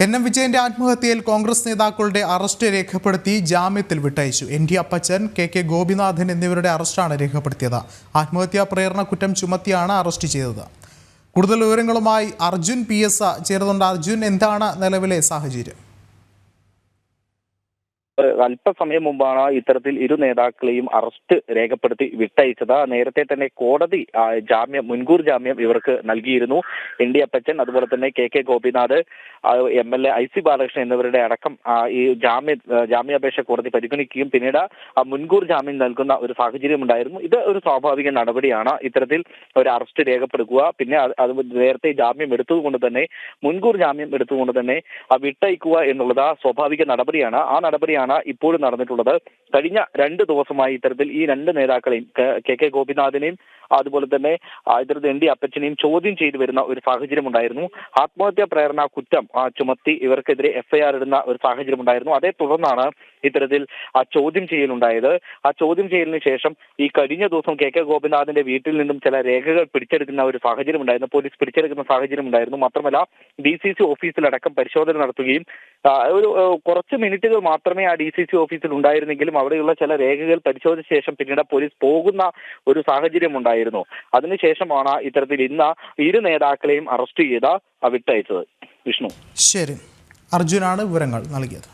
എൻ.എം. വിജയന്റെ ആത്മഹത്യയിൽ കോൺഗ്രസ് നേതാക്കളുടെ അറസ്റ്റ് രേഖപ്പെടുത്തി ജാമ്യത്തിൽ വിട്ടയച്ചു. എൻ.ഡി. അപ്പച്ചൻ, കെ ഗോപിനാഥൻ എന്നിവരുടെ അറസ്റ്റാണ് രേഖപ്പെടുത്തിയത്. ആത്മഹത്യാ പ്രേരണ കുറ്റം ചുമത്തിയാണ് അറസ്റ്റ് ചെയ്തത്. കൂടുതൽ വിവരങ്ങളുമായി അർജുൻ PS ചേർന്നുണ്ട്. അർജുൻ, എന്താണ് നിലവിലെ സാഹചര്യം? അല്പസമയം മുമ്പാണ് ഇത്തരത്തിൽ ഇരു നേതാക്കളെയും അറസ്റ്റ് രേഖപ്പെടുത്തി വിട്ടയച്ചത്. നേരത്തെ തന്നെ കോടതി മുൻകൂർ ജാമ്യം ഇവർക്ക് നൽകിയിരുന്നു. എൻ.ഡി. അപ്പച്ചൻ, അതുപോലെ തന്നെ K Gopinath, MLA IC Balakrishnan എന്നിവരുടെ അടക്കം ഈ ജാമ്യാപേക്ഷ കോടതി പരിഗണിക്കുകയും പിന്നീട് മുൻകൂർ ജാമ്യം നൽകുന്ന ഒരു സാഹചര്യം ഉണ്ടായിരുന്നു. ഇത് ഒരു സ്വാഭാവിക നടപടിയാണ്. ഇത്തരത്തിൽ ഒരു അറസ്റ്റ് രേഖപ്പെടുത്തുക, പിന്നെ അത് നേരത്തെ ജാമ്യം എടുത്തതുകൊണ്ട് തന്നെ മുൻകൂർ ജാമ്യം എടുത്തുകൊണ്ട് തന്നെ വിട്ടയക്കുക എന്നുള്ളത് സ്വാഭാവിക നടപടിയാണ്. ആ നടപടിയാണ് ഇപ്പോഴും നടന്നിട്ടുള്ളത്. കഴിഞ്ഞ 2 ദിവസമായി ഇത്തരത്തിൽ ഈ 2 നേതാക്കളെയും കെ ഗോപിനാഥിനെയും അതുപോലെ തന്നെ ഇത്തരത്തിൽ എൻ.ഡി. അപ്പച്ചനെയും ചോദ്യം ചെയ്തു വരുന്ന ഒരു സാഹചര്യം ഉണ്ടായിരുന്നു. ആത്മഹത്യാ പ്രേരണ കുറ്റം ചുമത്തി ഇവർക്കെതിരെ FIR ഇടുന്ന ഒരു സാഹചര്യം ഉണ്ടായിരുന്നു. അതേ തുടർന്നാണ് ഇത്തരത്തിൽ ചോദ്യം ചെയ്യലുണ്ടായത്. ആ ചോദ്യം ചെയ്യലിന് ശേഷം ഈ കഴിഞ്ഞ ദിവസം കെ ഗോപിനാഥിന്റെ വീട്ടിൽ നിന്നും ചില രേഖകൾ പിടിച്ചെടുക്കുന്ന ഒരു സാഹചര്യം ഉണ്ടായിരുന്നു. പോലീസ് പിടിച്ചെടുക്കുന്ന സാഹചര്യം ഉണ്ടായിരുന്നു. മാത്രമല്ല DCC ഓഫീസിലടക്കം പരിശോധന നടത്തുകയും കുറച്ച് മിനിറ്റുകൾ മാത്രമേ ആ DCC ഓഫീസിൽ ഉണ്ടായിരുന്നെങ്കിലും അവിടെയുള്ള ചില രേഖകൾ പരിശോധിച്ച ശേഷം പിന്നീട് പോലീസ് പോകുന്ന ഒരു സാഹചര്യം ഉണ്ടായിരുന്നു. അതിനുശേഷമാണ് ഇത്തരത്തിൽ ഇന്ന് ഇരു നേതാക്കളെയും അറസ്റ്റ് ചെയ്ത് വിട്ടയച്ചത്. വിഷ്ണു. ശരി, അർജുനാണ് വിവരങ്ങൾ നൽകിയത്.